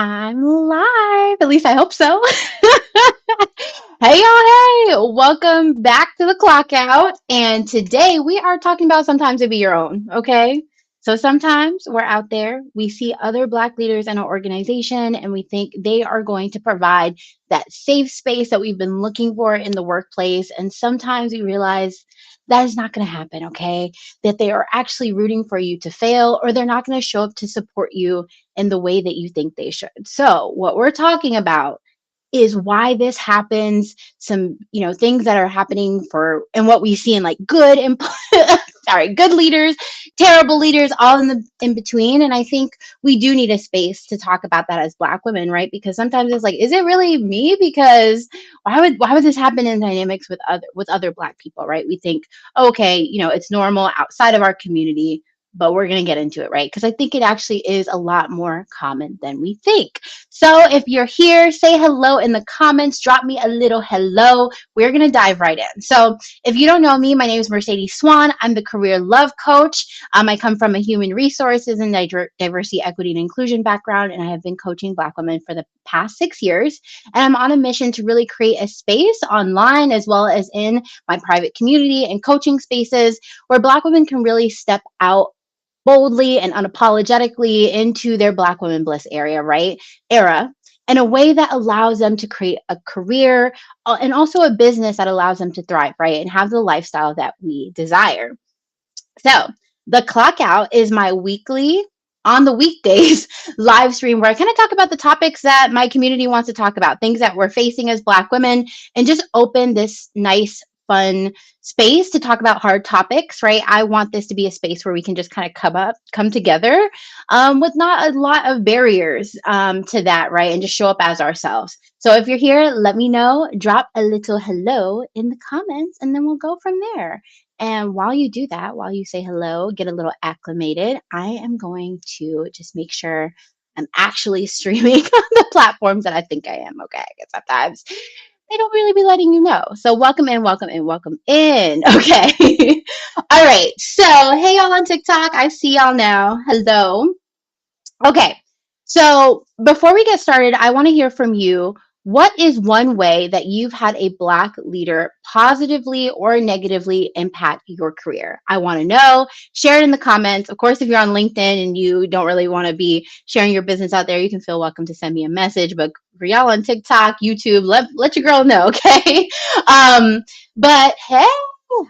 I'm live. At least I hope so. Hey, y'all. Hey, welcome back to the clock out. And today we are talking about sometimes to be your own. Okay. So sometimes we're out there, we see other Black leaders in our organization, and we think they are going to provide that safe space that we've been looking for in the workplace. And sometimes we realize that is not going to happen. Okay. That they are actually rooting for you to fail, or they're not going to show up to support you in the way that you think they should. So, what we're talking about is why this happens, some, things that are happening for and what we see in like good and sorry, good leaders, terrible leaders, all in between. And I think we do need a space to talk about that as Black women, right? Because sometimes it's like, is it really me? Because why would this happen in dynamics with other Black people, right? We think, okay, it's normal outside of our community, but we're going to get into it, right? Because I think it actually is a lot more common than we think. So if you're here, say hello in the comments, drop me a little hello. We're going to dive right in. So if you don't know me, my name is Mercedes Swan. I'm the career love coach. I come from a human resources and diversity, equity, and inclusion background, and I have been coaching Black women for the past 6 years. And I'm on a mission to really create a space online as well as in my private community and coaching spaces where Black women can really step out boldly and unapologetically into their Black women bliss era in a way that allows them to create a career and also a business that allows them to thrive, right? And have the lifestyle that we desire. So the clock out is my weekly on the weekdays live stream where I kind of talk about the topics that my community wants to talk about, things that we're facing as Black women, and just open this nice, fun space to talk about hard topics, right? I want this to be a space where we can just kind of come together with not a lot of barriers to that, right? And just show up as ourselves. So if you're here, let me know, drop a little hello in the comments, and then we'll go from there. And while you do that, while you say hello, get a little acclimated, I am going to just make sure I'm actually streaming on the platforms that I think I am. Okay. Because sometimes they don't really be letting you know. So welcome in, welcome in, welcome in. Okay. All right. So, hey, y'all on TikTok. I see y'all now. Hello. Okay. So before we get started, I want to hear from you. What is one way that you've had a Black leader positively or negatively impact your career? I want to know. Share it in the comments. Of course, if you're on LinkedIn and you don't really want to be sharing your business out there, you can feel welcome to send me a message. But for y'all on TikTok, YouTube, let your girl know, okay? But hey,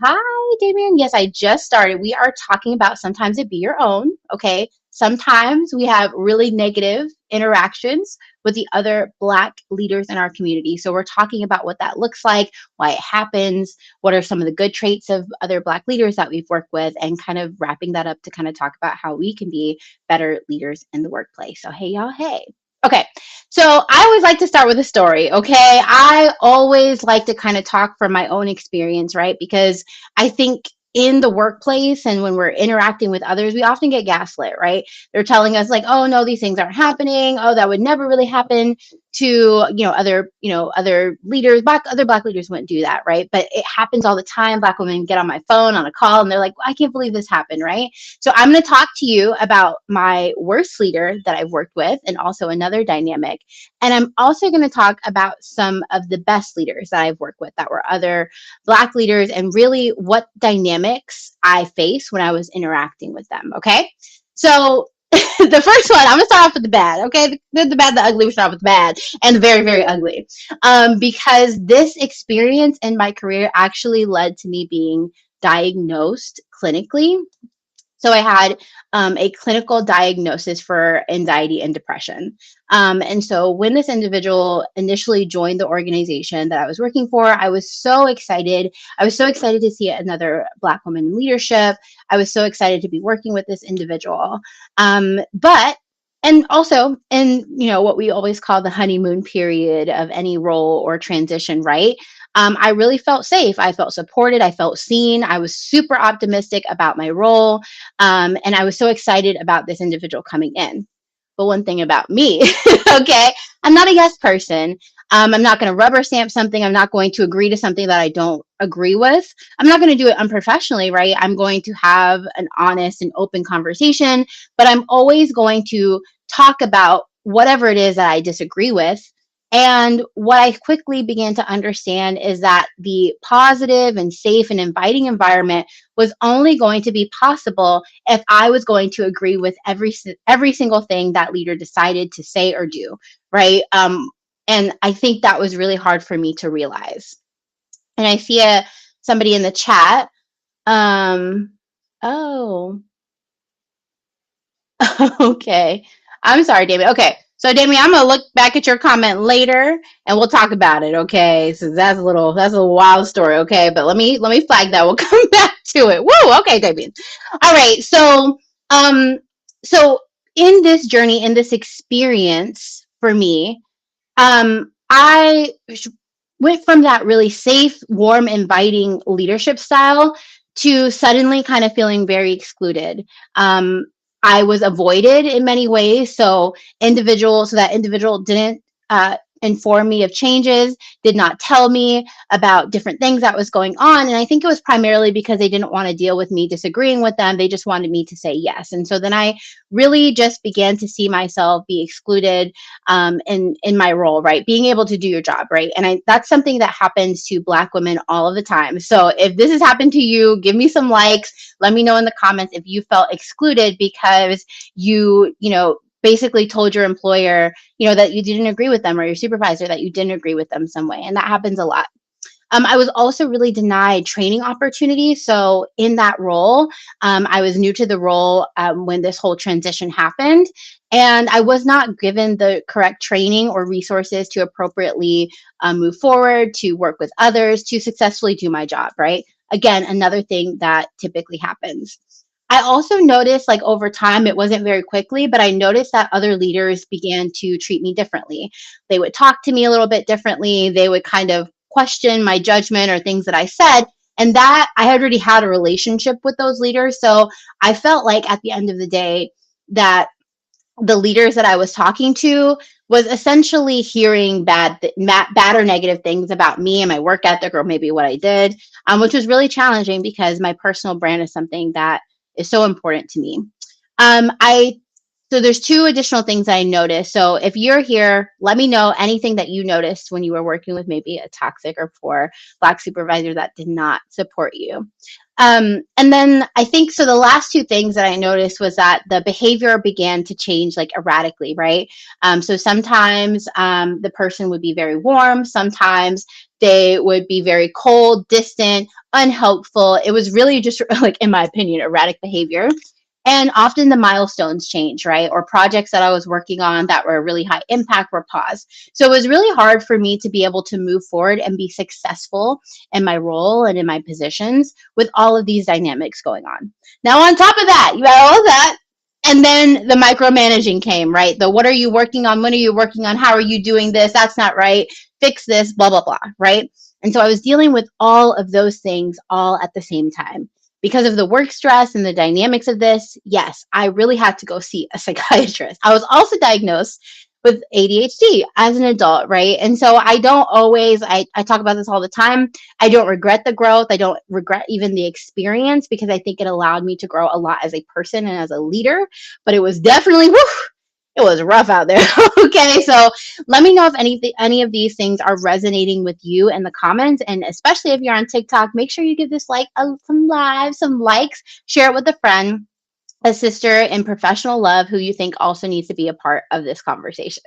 hi, Damien. Yes, I just started. We are talking about sometimes it be your own, okay? Sometimes we have really negative interactions with the other Black leaders in our community. So we're talking about what that looks like, why it happens, what are some of the good traits of other Black leaders that we've worked with, and kind of wrapping that up to kind of talk about how we can be better leaders in the workplace. So hey, y'all, hey. Okay, so I always like to start with a story, okay? I always like to kind of talk from my own experience, right? Because I think in the workplace and when we're interacting with others, we often get gaslit, right? They're telling us like, oh no, these things aren't happening. Oh, that would never really happen to, other leaders. Other Black leaders wouldn't do that, right? But it happens all the time. Black women get on my phone on a call and they're like, I can't believe this happened, right? So I'm going to talk to you about my worst leader that I've worked with and also another dynamic. And I'm also going to talk about some of the best leaders that I've worked with that were other Black leaders and really what dynamics I face when I was interacting with them. Okay. So the first one, I'm going to start off with the bad. Okay. The bad, the ugly, we start off with the bad and the very, very ugly. Because this experience in my career actually led to me being diagnosed clinically. So I had a clinical diagnosis for anxiety and depression. And so when this individual initially joined the organization that I was working for, I was so excited. I was so excited to see another Black woman in leadership. I was so excited to be working with this individual. And also in, what we always call the honeymoon period of any role or transition, right? I really felt safe. I felt supported. I felt seen. I was super optimistic about my role. And I was so excited about this individual coming in. But one thing about me, okay, I'm not a yes person. I'm not going to rubber stamp something. I'm not going to agree to something that I don't agree with. I'm not going to do it unprofessionally, right? I'm going to have an honest and open conversation, but I'm always going to talk about whatever it is that I disagree with. And what I quickly began to understand is that the positive and safe and inviting environment was only going to be possible if I was going to agree with every single thing that leader decided to say or do, right? And I think that was really hard for me to realize. And I see somebody in the chat. Um, oh, okay. I'm sorry, Damien. Okay. So, Damien, I'm gonna look back at your comment later and we'll talk about it. Okay. So that's a wild story. Okay. But let me flag that. We'll come back to it. Woo. Okay, Damien. All right. Um, so in this journey, in this experience for me, I went from that really safe, warm, inviting leadership style to suddenly kind of feeling very excluded. Um, I was avoided in many ways. So that individual didn't inform me of changes, did not tell me about different things that was going on. And I think it was primarily because they didn't want to deal with me disagreeing with them. They just wanted me to say yes. And so then I really just began to see myself be excluded in my role, right? Being able to do your job, right? And that's something that happens to Black women all of the time. So if this has happened to you, give me some likes. Let me know in the comments if you felt excluded because basically told your employer, that you didn't agree with them, or your supervisor that you didn't agree with them some way. And that happens a lot. I was also really denied training opportunities. So in that role, I was new to the role when this whole transition happened, and I was not given the correct training or resources to appropriately move forward, to work with others, to successfully do my job. Right. Again, another thing that typically happens. I also noticed, like, over time, it wasn't very quickly, but I noticed that other leaders began to treat me differently. They would talk to me a little bit differently. They would kind of question my judgment or things that I said. And that I had already had a relationship with those leaders. So I felt like at the end of the day that the leaders that I was talking to was essentially hearing bad or negative things about me and my work ethic, or maybe what I did, which was really challenging because my personal brand is something that is so important to me. I So there's two additional things I noticed. So if you're here, let me know anything that you noticed when you were working with maybe a toxic or poor Black supervisor that did not support you. And then I think so. The last two things that I noticed was that the behavior began to change like erratically, right? So sometimes the person would be very warm, sometimes they would be very cold, distant, unhelpful. It was really just like, in my opinion, erratic behavior. And often the milestones change, right? Or projects that I was working on that were really high impact were paused. So it was really hard for me to be able to move forward and be successful in my role and in my positions with all of these dynamics going on. Now, on top of that, you had all of that. And then the micromanaging came, right? The what are you working on? When are you working on? How are you doing this? That's not right. Fix this, blah, blah, blah, right? And so I was dealing with all of those things all at the same time. Because of the work stress and the dynamics of this, yes, I really had to go see a psychiatrist. I was also diagnosed with ADHD as an adult, right? And so I don't always, I talk about this all the time. I don't regret the growth. I don't regret even the experience because I think it allowed me to grow a lot as a person and as a leader. But it was definitely, it was rough out there. Okay, so let me know if any of these things are resonating with you in the comments, and especially if you're on TikTok, make sure you give this some likes, share it with a friend, a sister in professional love who you think also needs to be a part of this conversation.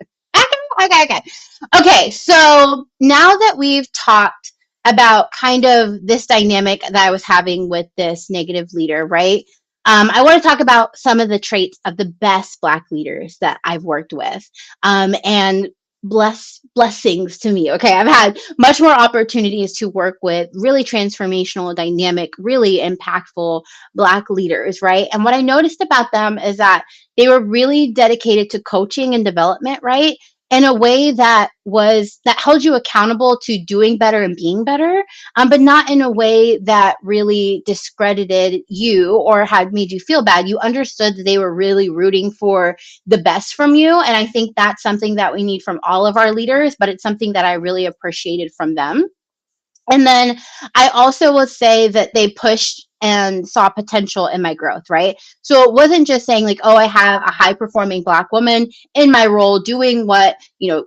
Okay. So now that we've talked about kind of this dynamic that I was having with this negative leader, right? I want to talk about some of the traits of the best Black leaders that I've worked with, and blessings to me. Okay, I've had much more opportunities to work with really transformational, dynamic, really impactful Black leaders, right? And what I noticed about them is that they were really dedicated to coaching and development, right? In a way that held you accountable to doing better and being better, but not in a way that really discredited you or had made you feel bad. You understood that they were really rooting for the best from you, and I think that's something that we need from all of our leaders, but it's something that I really appreciated from them. And then I also will say that they pushed and saw potential in my growth, right? So it wasn't just saying like, oh, I have a high performing black woman in my role doing what,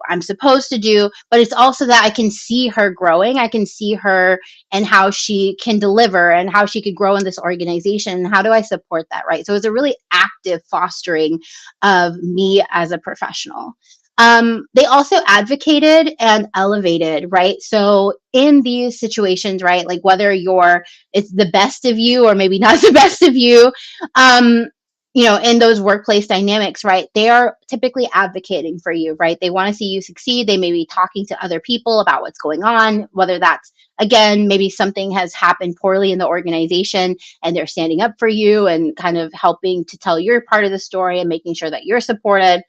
I'm supposed to do, but it's also that I can see her growing. I can see her and how she can deliver and how she could grow in this organization. And how do I support that, right? So it's a really active fostering of me as a professional. They also advocated and elevated, right? So in these situations, right, like whether it's the best of you or maybe not the best of you, um, in those workplace dynamics, right, they are typically advocating for you, right? They want to see you succeed. They may be talking to other people about what's going on, whether that's, again, maybe something has happened poorly in the organization and they're standing up for you and kind of helping to tell your part of the story and making sure that you're supported.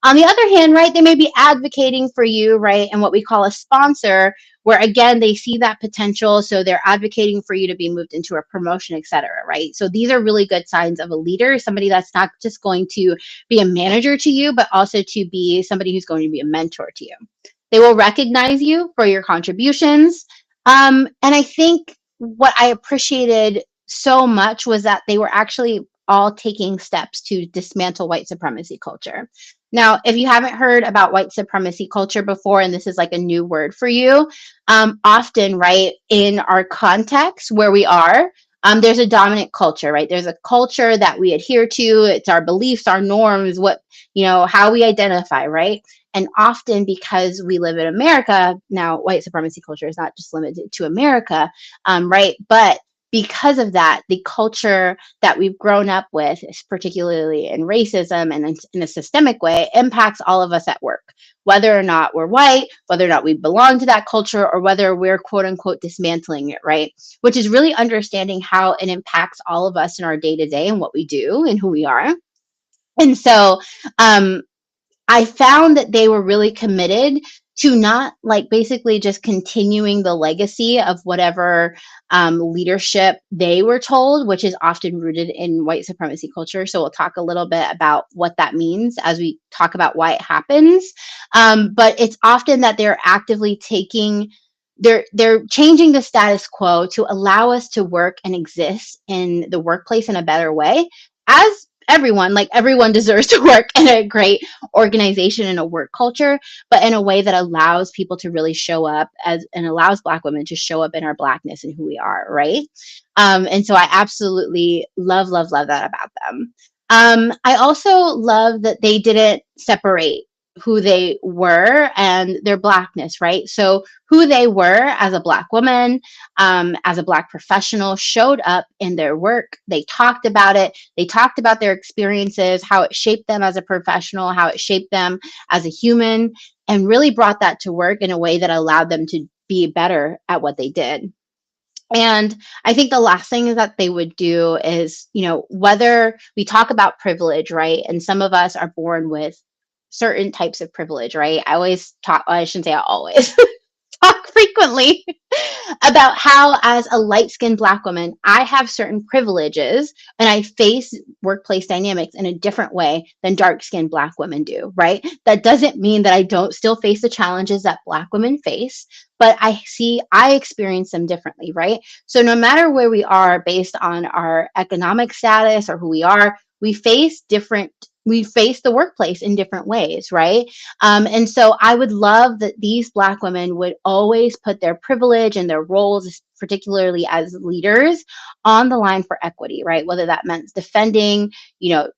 On the other hand, right, they may be advocating for you, right, and what we call a sponsor, where again they see that potential, so they're advocating for you to be moved into a promotion, et cetera, right? So these are really good signs of a leader, somebody that's not just going to be a manager to you, but also to be somebody who's going to be a mentor to you. They will recognize you for your contributions. And I think what I appreciated so much was that they were actually all taking steps to dismantle white supremacy culture. Now, if you haven't heard about white supremacy culture before, and this is like a new word for you, often, right, in our context where we are, there's a dominant culture, right? There's a culture that we adhere to. It's our beliefs, our norms, how we identify, right? And often because we live in America, now white supremacy culture is not just limited to America, right? But because of that, the culture that we've grown up with, particularly in racism and in a systemic way, impacts all of us at work, whether or not we're white, whether or not we belong to that culture, or whether we're quote unquote dismantling it, right? Which is really understanding how it impacts all of us in our day to day and what we do and who we are. And so, um, I found that they were really committed to not like basically just continuing the legacy of whatever leadership they were told, which is often rooted in white supremacy culture. So we'll talk a little bit about what that means as we talk about why it happens. But it's often that they're actively they're changing the status quo to allow us to work and exist in the workplace in a better way, as everyone deserves to work in a great organization and a work culture, but in a way that allows people to really show up as and allows Black women to show up in our Blackness and who we are, right? And so I absolutely love, love, love that about them. I also love that they didn't separate who they were and their Blackness, right? So who they were as a Black woman, as a Black professional, showed up in their work. They talked about it. They talked about their experiences, how it shaped them as a professional, how it shaped them as a human, and really brought that to work in a way that allowed them to be better at what they did. And I think the last thing that they would do is, whether we talk about privilege, right? And some of us are born with certain types of privilege, right? I always talk, I shouldn't say I always talk frequently about how, as a light skinned Black woman, I have certain privileges and I face workplace dynamics in a different way than dark skinned Black women do, right? That doesn't mean that I don't still face the challenges that Black women face, but I experience them differently, right? So no matter where we are based on our economic status or who we are, we face the workplace in different ways, right? And so I would love that these Black women would always put their privilege and their roles, particularly as leaders, on the line for equity, right? Whether that meant defending,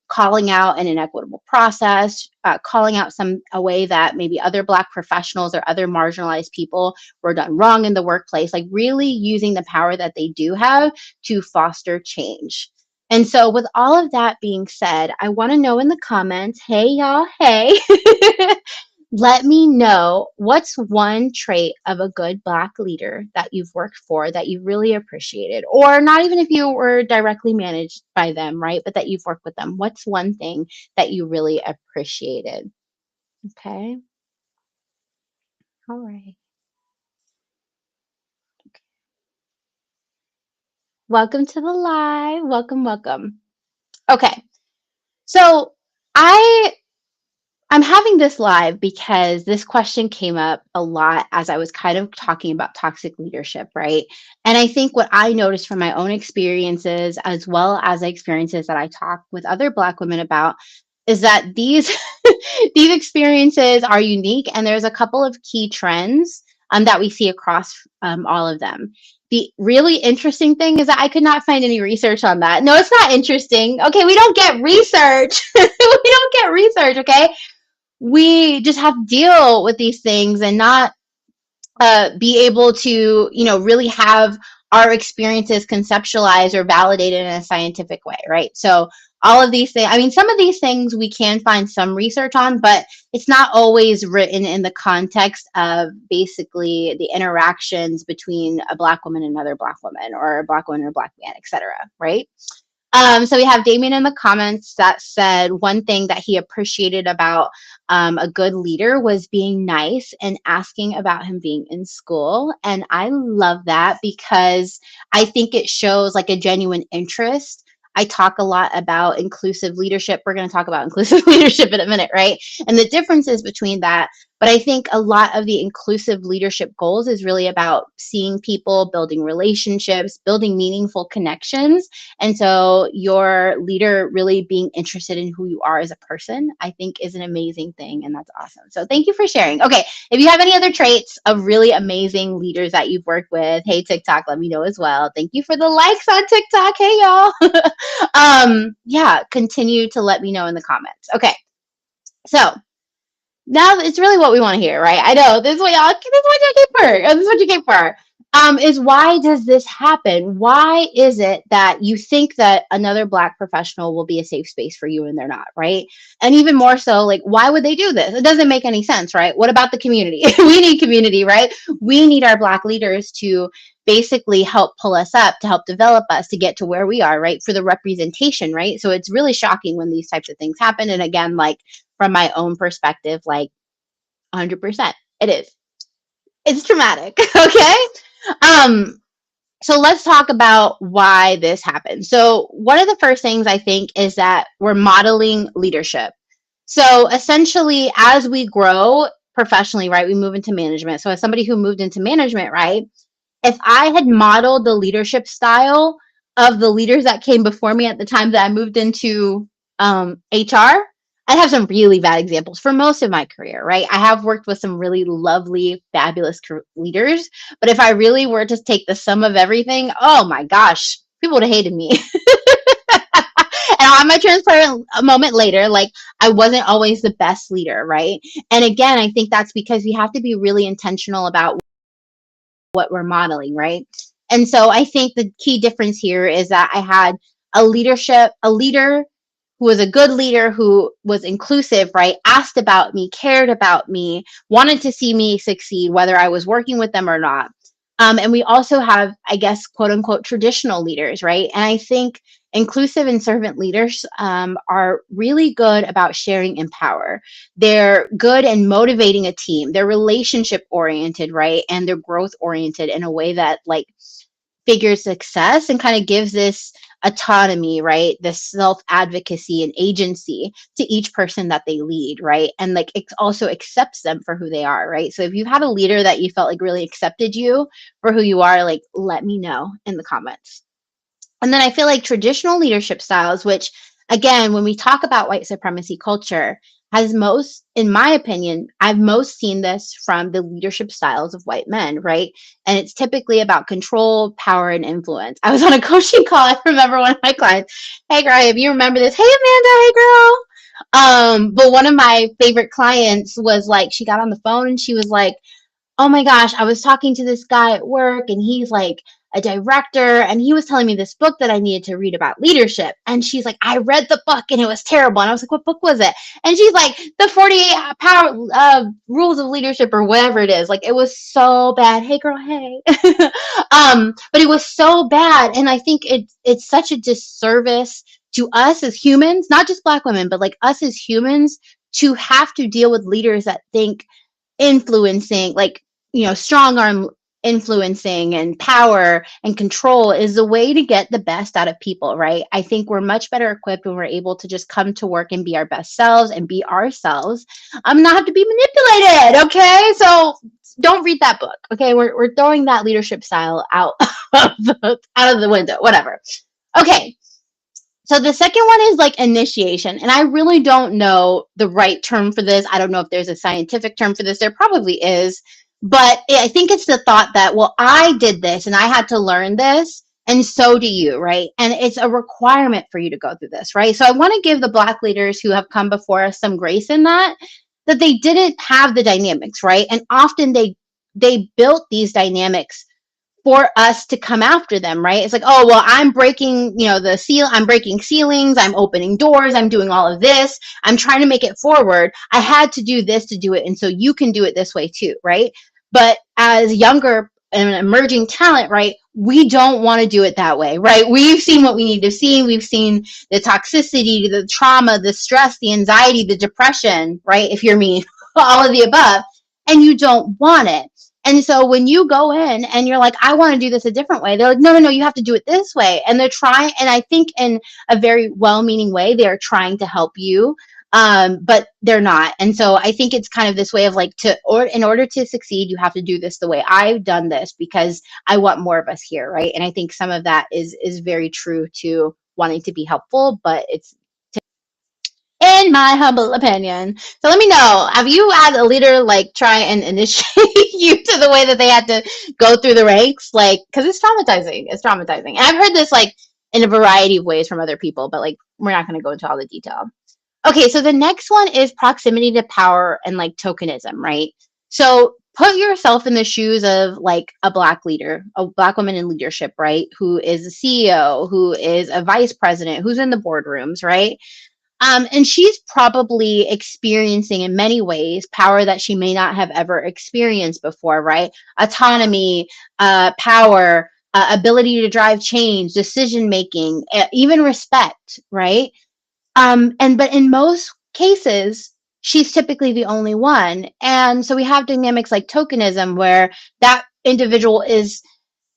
calling out an inequitable process, calling out a way that maybe other Black professionals or other marginalized people were done wrong in the workplace, like really using the power that they do have to foster change. And so, with all of that being said, I want to know in the comments, hey, y'all, hey, let me know what's one trait of a good Black leader that you've worked for that you really appreciated, or not even if you were directly managed by them, right? But that you've worked with them. What's one thing that you really appreciated? Okay. All right. Welcome to the live. Welcome, welcome. Okay. So I I'm having this live because this question came up a lot as I was kind of talking about toxic leadership, right? And I think what I noticed from my own experiences, as well as the experiences that I talk with other Black women about, is that these these experiences are unique, and there's a couple of key trends that we see across all of them. The really interesting thing is that I could not find any research on that. No, it's not interesting. Okay, we don't get research. We don't get research. Okay, we just have to deal with these things and not be able to, really have our experiences conceptualized or validated in a scientific way, right? So all of these things, I mean, some of these things we can find some research on, but it's not always written in the context of basically the interactions between a Black woman and another Black woman, or a Black woman and a Black man, etc., right? So we have Damien in the comments that said one thing that he appreciated about a good leader was being nice and asking about him being in school. And I love that because I think it shows like a genuine interest. I talk a lot about inclusive leadership. We're going to talk about inclusive leadership in a minute, right? And the differences between that. But I think a lot of the inclusive leadership goals is really about seeing people, building relationships, building meaningful connections. And so your leader really being interested in who you are as a person, I think is an amazing thing. And that's awesome. So thank you for sharing. Okay. If you have any other traits of really amazing leaders that you've worked with, hey, TikTok, let me know as well. Thank you for the likes on TikTok. Hey, y'all. Yeah, continue to let me know in the comments. Okay. So now it's really what we want to hear, right? I know this is what y'all, this is what you came for. This is what you came for. Is why does this happen? Why is it that you think that another Black professional will be a safe space for you and they're not, right? And even more so, like, why would they do this? It doesn't make any sense, right? What about the community? We need community, right? We need our Black leaders to basically help pull us up, to help develop us to get to where we are, right? For the representation, right? So it's really shocking when these types of things happen. And again, like, from my own perspective, like 100%, it is. It's traumatic. Okay. Um, so let's talk about why this happens. So one of the first things I think is that we're modeling leadership. So essentially, as we grow professionally, right, we move into management. So as somebody who moved into management, right, if I had modeled the leadership style of the leaders that came before me at the time that I moved into HR, I'd have some really bad examples for most of my career, right? I have worked with some really lovely, fabulous leaders, but if I really were to take the sum of everything, oh my gosh, people would have hated me. And I'll have my transparent moment later. Like, I wasn't always the best leader, right? And again, I think that's because we have to be really intentional about what we're modeling, right? And so I think the key difference here is that I had a leader who was a good leader, who was inclusive, right? Asked about me, cared about me, wanted to see me succeed, whether I was working with them or not. And we also have, I guess, quote unquote, traditional leaders, right? And I think inclusive and servant leaders are really good about sharing in power. They're good in motivating a team. They're relationship oriented, right? And they're growth oriented in a way that like figures success and kind of gives this autonomy, right? This self advocacy and agency to each person that they lead, right? And like it also accepts them for who they are, right? So if you've had a leader that you felt like really accepted you for who you are, like let me know in the comments. And then I feel like traditional leadership styles, which again, when we talk about white supremacy culture, has most, in my opinion, I've most seen this from the leadership styles of white men, right? And it's typically about control, power, and influence. I was on a coaching call. I remember one of my clients, hey girl, if you remember this, hey Amanda, hey girl. But one of my favorite clients was like, she got on the phone and she was like, oh my gosh, I was talking to this guy at work and he's like a director and he was telling me this book that I needed to read about leadership. And she's like, I read the book and it was terrible. And I was like, what book was it? And she's like, the 48 power rules of leadership or whatever it is. Like it was so bad. Hey girl, hey. But it was so bad. And I think it's such a disservice to us as humans, not just Black women, but like us as humans to have to deal with leaders that think influencing, like, strong arm influencing and power and control is the way to get the best out of people, right? I think we're much better equipped when we're able to just come to work and be our best selves and be ourselves. Not have to be manipulated, okay? So don't read that book, okay? We're throwing that leadership style out out of the window, whatever. Okay, so the second one is like initiation. And I really don't know the right term for this. I don't know if there's a scientific term for this. There probably is. But I think it's the thought that, well, I did this and I had to learn this. And so do you, right? And it's a requirement for you to go through this, right? So I want to give the Black leaders who have come before us some grace in that they didn't have the dynamics, right? And often they built these dynamics for us to come after them, right? It's like, oh, well, I'm breaking, I'm breaking ceilings, I'm opening doors, I'm doing all of this, I'm trying to make it forward. I had to do this to do it. And so you can do it this way too, right? But as younger and emerging talent, right, we don't want to do it that way, right? We've seen what we need to see. We've seen the toxicity, the trauma, the stress, the anxiety, the depression, right? If you're me, all of the above, and you don't want it. And so when you go in and you're like, I want to do this a different way, they're like, no, no, no, you have to do it this way. And they're trying, and I think in a very well-meaning way, they're trying to help you, but they're not. And so I think it's kind of this way of like, in order to succeed, you have to do this the way I've done this because I want more of us here, right? And I think some of that is very true to wanting to be helpful, but it's in my humble opinion. So let me know, have you had a leader like try and initiate you to the way that they had to go through the ranks? Like, because it's traumatizing. It's traumatizing. And I've heard this like in a variety of ways from other people, but like we're not going to go into all the detail. Okay, so the next one is proximity to power and like tokenism, right? So put yourself in the shoes of like a Black leader, a Black woman in leadership, right? Who is a CEO, who is a vice president, who's in the boardrooms, right? And she's probably experiencing in many ways power that she may not have ever experienced before, right? Autonomy, power, ability to drive change, decision making, even respect, right? But in most cases, she's typically the only one. And so we have dynamics like tokenism where that individual is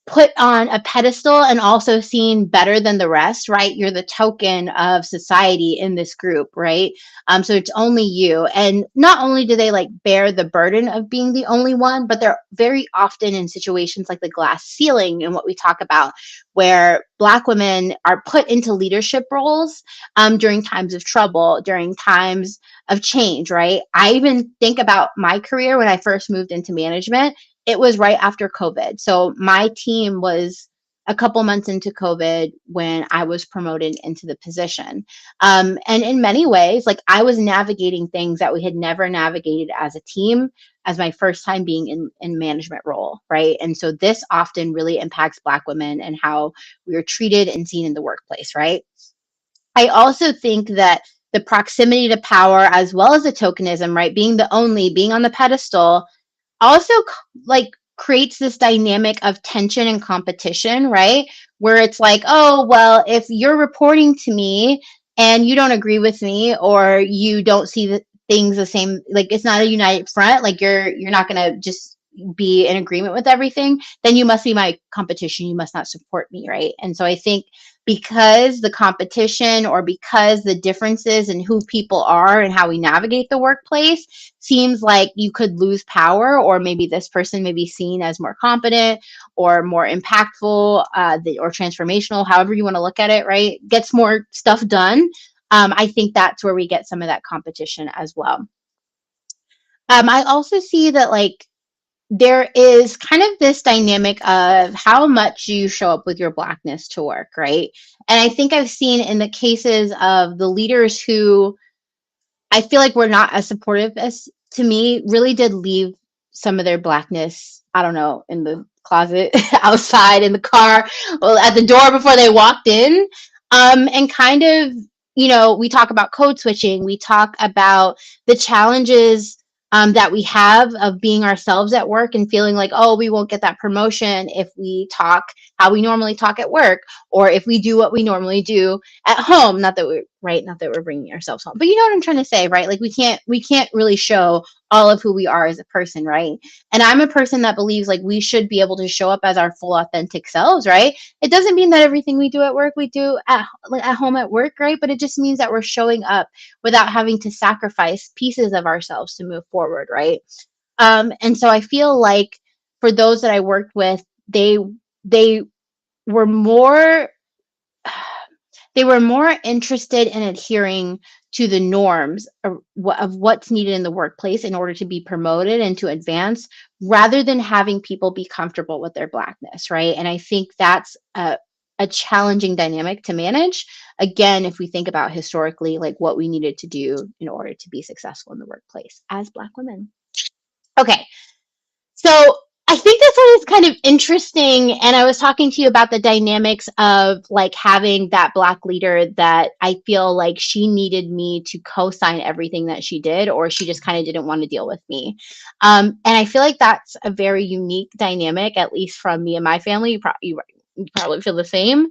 put on a pedestal and also seen better than the rest, right? You're the token of society in this group, right? So it's only you. And not only do they like bear the burden of being the only one, but they're very often in situations like the glass ceiling and what we talk about, where Black women are put into leadership roles during times of trouble, during times of change, right? I even think about my career when I first moved into management. It was right after COVID. So my team was a couple months into COVID when I was promoted into the position. And in many ways, like I was navigating things that we had never navigated as a team as my first time being in management role, right? And so this often really impacts Black women and how we are treated and seen in the workplace, right? I also think that the proximity to power as well as the tokenism, right? Being on the pedestal also like creates this dynamic of tension and competition, right? Where it's like, oh, well, if you're reporting to me and you don't agree with me or you don't see the things the same, like it's not a united front, like you're not going to just be in agreement with everything, then you must be my competition. You must not support me, right? And so I think because the competition or because the differences in who people are and how we navigate the workplace seems like you could lose power, or maybe this person may be seen as more competent or more impactful or transformational, however you want to look at it, right? Gets more stuff done. I think that's where we get some of that competition as well. I also see that like there is kind of this dynamic of how much you show up with your Blackness to work, right? And I think I've seen in the cases of the leaders who I feel like were not as supportive as to me, really did leave some of their Blackness, I don't know, in the closet, outside, in the car, well, at the door before they walked in. And kind of, we talk about code switching, we talk about the challenges that we have of being ourselves at work and feeling like, oh, we won't get that promotion if we talk how we normally talk at work, or if we do what we normally do at home. Not that we're bringing ourselves home, but you know what I'm trying to say, right? Like we can't really show all of who we are as a person, right? And I'm a person that believes like we should be able to show up as our full authentic selves, right? It doesn't mean that everything we do at work we do at like at home at work, right? But it just means that we're showing up without having to sacrifice pieces of ourselves to move forward, right? And so I feel like for those that I worked with, they were more they were more interested in adhering to the norms of what's needed in the workplace in order to be promoted and to advance rather than having people be comfortable with their blackness, right? And I think that's a challenging dynamic to manage. Again, if we think about historically, like what we needed to do in order to be successful in the workplace as Black women. Okay, so I think this one is kind of interesting. And I was talking to you about the dynamics of like having that Black leader that I feel like she needed me to co-sign everything that she did, or she just kind of didn't want to deal with me. And I feel like that's a very unique dynamic, at least from me and my family. You probably feel the same,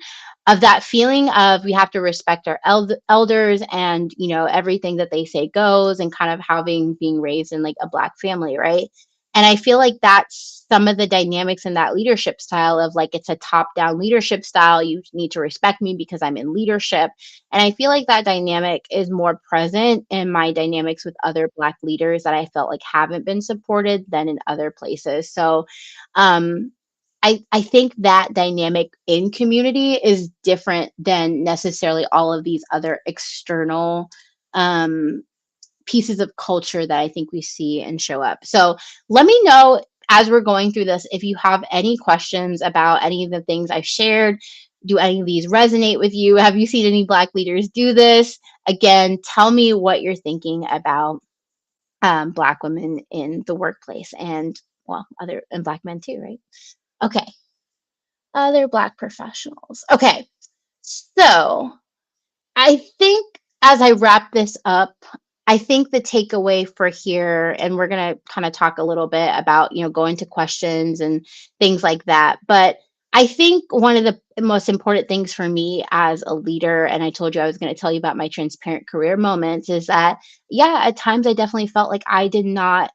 of that feeling of we have to respect our elders, and everything that they say goes, and kind of having being raised in like a Black family, right? And I feel like that's some of the dynamics in that leadership style of like it's a top down leadership style. You need to respect me because I'm in leadership. And I feel like that dynamic is more present in my dynamics with other Black leaders that I felt like haven't been supported than in other places. So I think that dynamic in community is different than necessarily all of these other external um, pieces of culture that I think we see and show up. So let me know as we're going through this if you have any questions about any of the things I've shared. Do any of these resonate with you? Have you seen any Black leaders do this? Again, tell me what you're thinking about Black women in the workplace, and well, other and Black men too, right? Okay, other Black professionals. Okay, so I think as I wrap this up, I think the takeaway for here, and we're going to kind of talk a little bit about, going to questions and things like that. But I think one of the most important things for me as a leader, and I told you I was going to tell you about my transparent career moments, is that, yeah, at times I definitely felt like I did not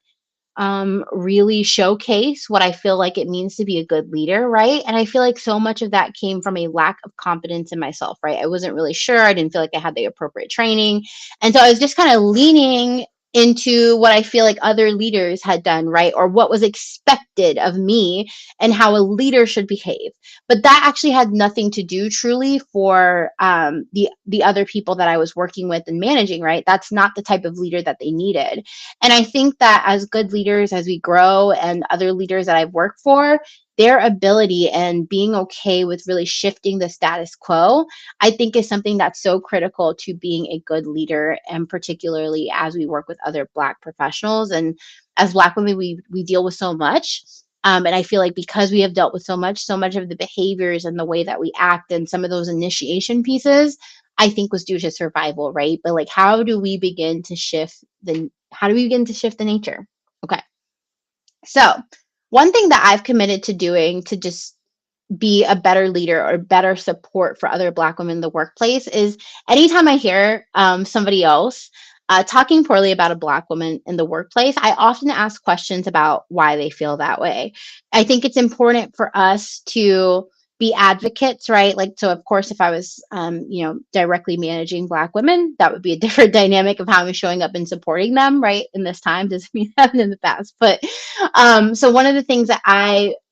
really showcase what I feel like it means to be a good leader, right? And I feel like so much of that came from a lack of confidence in myself, right? I wasn't really sure. I didn't feel like I had the appropriate training. And so I was just kind of leaning into what I feel like other leaders had done, right? Or what was expected of me and how a leader should behave. But that actually had nothing to do truly for the other people that I was working with and managing, right? That's not the type of leader that they needed. And I think that as good leaders, as we grow, and other leaders that I've worked for, their ability and being okay with really shifting the status quo, I think is something that's so critical to being a good leader, and particularly as we work with other Black professionals. And as Black women, we deal with so much. And I feel like because we have dealt with so much of the behaviors and the way that we act and some of those initiation pieces, I think was due to survival, right? But like, how do we begin to shift the nature? Okay. So, one thing that I've committed to doing to just be a better leader or better support for other Black women in the workplace is anytime I hear somebody else talking poorly about a Black woman in the workplace, I often ask questions about why they feel that way. I think it's important for us to be advocates, right? Like, so of course, if I was, directly managing Black women, that would be a different dynamic of how I'm showing up and supporting them, right? In this time, doesn't mean that in the past, but so one of the things that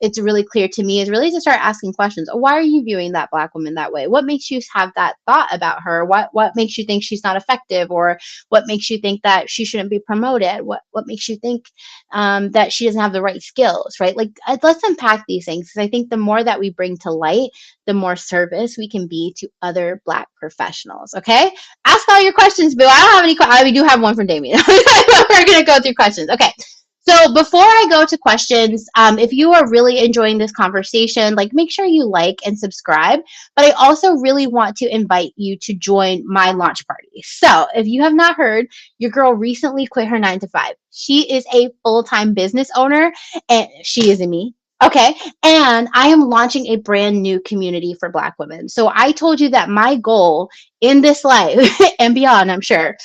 it's really clear to me is really to start asking questions. Oh, why are you viewing that Black woman that way? What makes you have that thought about her? What makes you think she's not effective, or what makes you think that she shouldn't be promoted? What makes you think that she doesn't have the right skills, right? Like, let's unpack these things, because I think the more that we bring to light, the more service we can be to other Black professionals. Okay, ask all your questions, Boo. I don't have any. We do have one from Damien. We're gonna go through questions. Okay. So before I go to questions, if you are really enjoying this conversation, like, make sure you like and subscribe. But I also really want to invite you to join my launch party. So if you have not heard, your girl recently quit her 9 to 5. She is a full-time business owner, and she is a me. Okay. And I am launching a brand new community for Black women. So I told you that my goal in this life and beyond, I'm sure,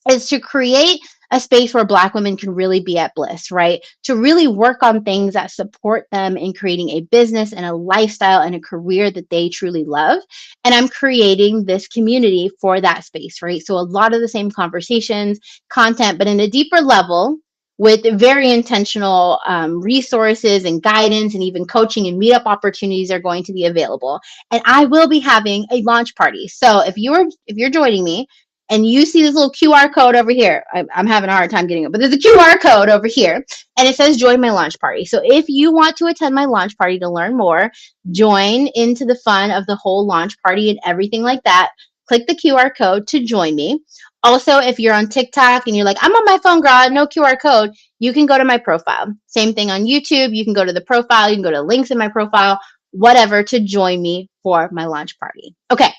is to create a space where Black women can really be at bliss, right? To really work on things that support them in creating a business and a lifestyle and a career that they truly love. And I'm creating this community for that space, right? So a lot of the same conversations, content, but in a deeper level with very intentional resources and guidance, and even coaching and meetup opportunities are going to be available. And I will be having a launch party. So if you're joining me and you see this little QR code over here, I'm having a hard time getting it, but there's a QR code over here and it says join my launch party. So if you want to attend my launch party to learn more, join into the fun of the whole launch party and everything like that, click the QR code to join me. Also, if you're on TikTok and you're like, I'm on my phone, girl, no QR code, you can go to my profile. Same thing on YouTube. You can go to the profile, you can go to links in my profile, whatever, to join me for my launch party. Okay.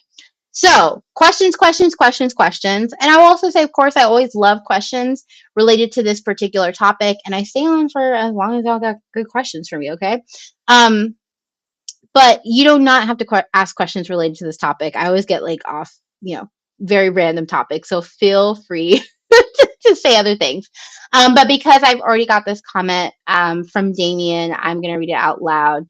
So, questions, questions, questions, questions. And I will also say, of course, I always love questions related to this particular topic. And I stay on for as long as y'all got good questions for me, okay? But you do not have to ask questions related to this topic. I always get like off, very random topics. So feel free to say other things. But because I've already got this comment from Damien, I'm going to read it out loud.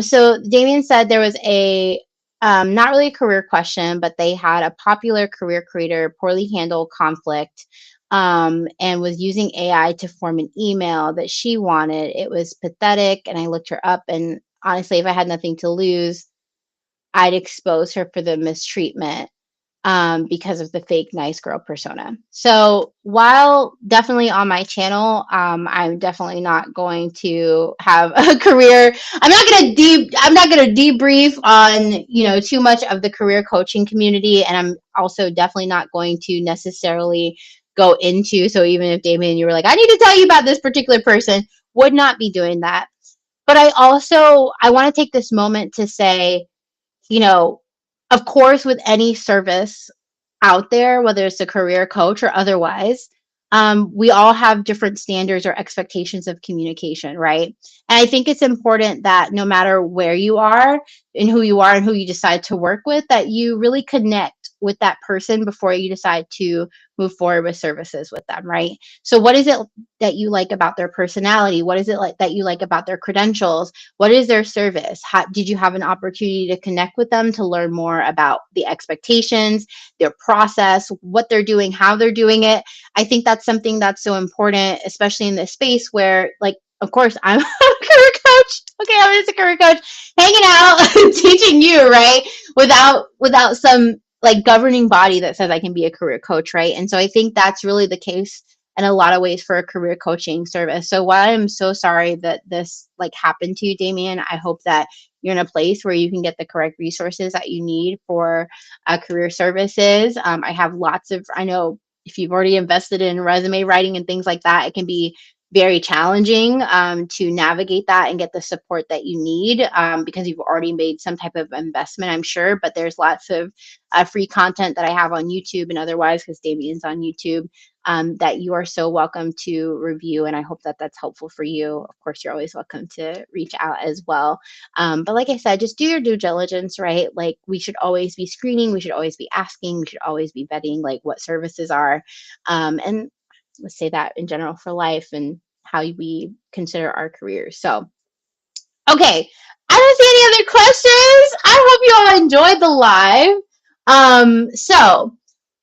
So Damien said there was a not really a career question, but they had a popular career creator poorly handle conflict and was using AI to form an email that she wanted. It was pathetic, and I looked her up, and honestly, if I had nothing to lose, I'd expose her for the mistreatment because of the fake nice girl persona. So while definitely on my channel, I'm definitely not going to have a career. I'm not gonna debrief on too much of the career coaching community, and I'm also definitely not going to necessarily go into. So even if Damien, you were like, I need to tell you about this particular person, would not be doing that. But I want to take this moment to say, you know, of course, with any service out there, whether it's a career coach or otherwise, we all have different standards or expectations of communication, right? And I think it's important that no matter where you are and who you decide to work with, that you really connect with that person before you decide to move forward with services with them, right? So what is it that you like about their personality? What is it like that you like about their credentials? What is their service? How, did you have an opportunity to connect with them to learn more about the expectations, their process, what they're doing, how they're doing it? I think that's something that's so important, especially in this space where, like, of course, I'm a career coach. Okay, I'm just a career coach, hanging out, teaching you, right? Without some like governing body that says I can be a career coach, right? And so I think that's really the case in a lot of ways for a career coaching service. So while I'm so sorry that this like happened to you, Damien, I hope that you're in a place where you can get the correct resources that you need for career services. I know if you've already invested in resume writing and things like that, it can be very challenging to navigate that and get the support that you need because you've already made some type of investment, I'm sure. But there's lots of free content that I have on YouTube and otherwise, because Damien's on YouTube, that you are so welcome to review. And I hope that that's helpful for you. Of course, you're always welcome to reach out as well. But like I said, just do your due diligence, right? Like we should always be screening, we should always be asking, we should always be vetting like what services are. And let's say that in general for life and how we consider our careers. So, okay, I don't see any other questions. I hope you all enjoyed the live. So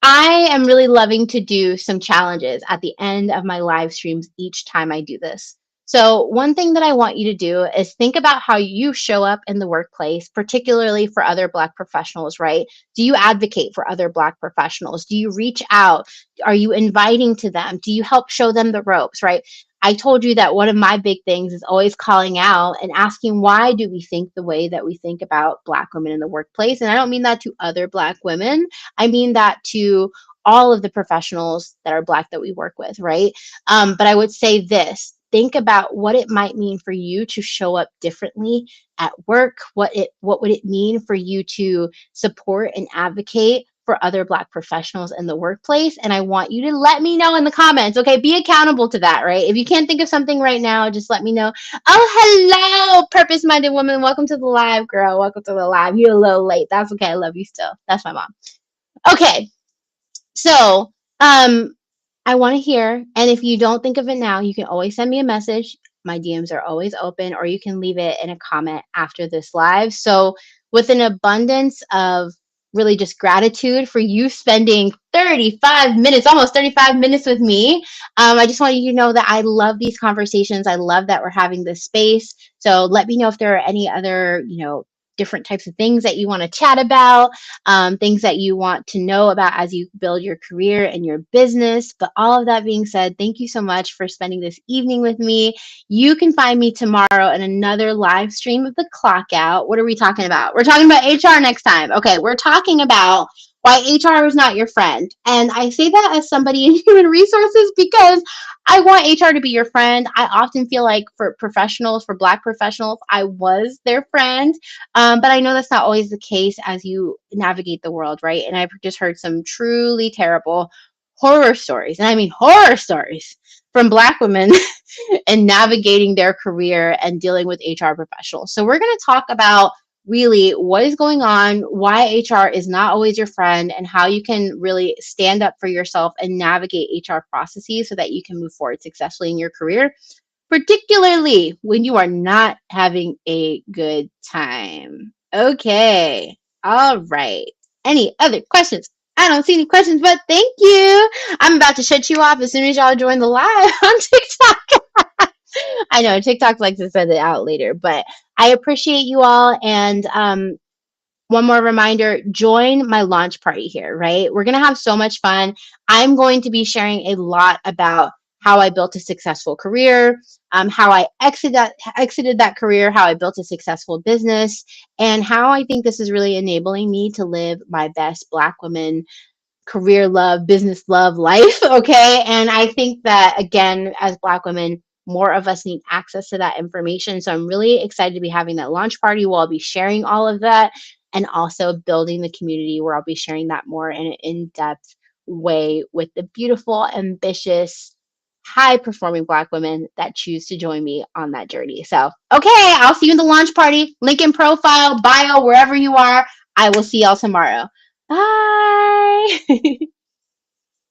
I am really loving to do some challenges at the end of my live streams each time I do this. So one thing that I want you to do is think about how you show up in the workplace, particularly for other Black professionals, right? Do you advocate for other Black professionals? Do you reach out? Are you inviting to them? Do you help show them the ropes, right? I told you that one of my big things is always calling out and asking, why do we think the way that we think about Black women in the workplace? And I don't mean that to other Black women. I mean that to all of the professionals that are Black that we work with, right? But I would say this. Think about what it might mean for you to show up differently at work. What would it mean for you to support and advocate for other Black professionals in the workplace? And I want you to let me know in the comments. Okay, be accountable to that, right? If you can't think of something right now, just let me know. Oh, hello, purpose-minded woman. Welcome to the live, girl. Welcome to the live. You're a little late. That's okay. I love you still. That's my mom. Okay, so I want to hear. And if you don't think of it now, you can always send me a message. My DMs are always open, or you can leave it in a comment after this live. So, with an abundance of really just gratitude for you spending 35 minutes, almost 35 minutes with me, I just want you to know that I love these conversations. I love that we're having this space. So, let me know if there are any other, different types of things that you want to chat about, things that you want to know about as you build your career and your business. But all of that being said, thank you so much for spending this evening with me. You can find me tomorrow in another live stream of the clock out. What are we talking about? We're talking about HR next time. Okay, we're talking about why HR is not your friend. And I say that as somebody in human resources because I want HR to be your friend. I often feel like for professionals, for Black professionals, I was their friend. But I know that's not always the case as you navigate the world, right? And I've just heard some truly terrible horror stories, and I mean horror stories from Black women and navigating their career and dealing with HR professionals. So we're going to talk about really what is going on, why HR is not always your friend, and how you can really stand up for yourself and navigate HR processes so that you can move forward successfully in your career, particularly when you are not having a good time. Okay. All right. Any other questions? I don't see any questions, but thank you. I'm about to shut you off as soon as y'all join the live on TikTok. I know TikTok likes to send it out later, but I appreciate you all. And one more reminder, join my launch party here, right? We're going to have so much fun. I'm going to be sharing a lot about how I built a successful career, how I exited that career, how I built a successful business, and how I think this is really enabling me to live my best Black woman career love, business love life. Okay. And I think that, again, as Black women, more of us need access to that information. So I'm really excited to be having that launch party where I'll be sharing all of that and also building the community where I'll be sharing that more in an in depth way with the beautiful, ambitious, high performing Black women that choose to join me on that journey. So, okay, I'll see you in the launch party. Link in profile, bio, wherever you are. I will see y'all tomorrow. Bye.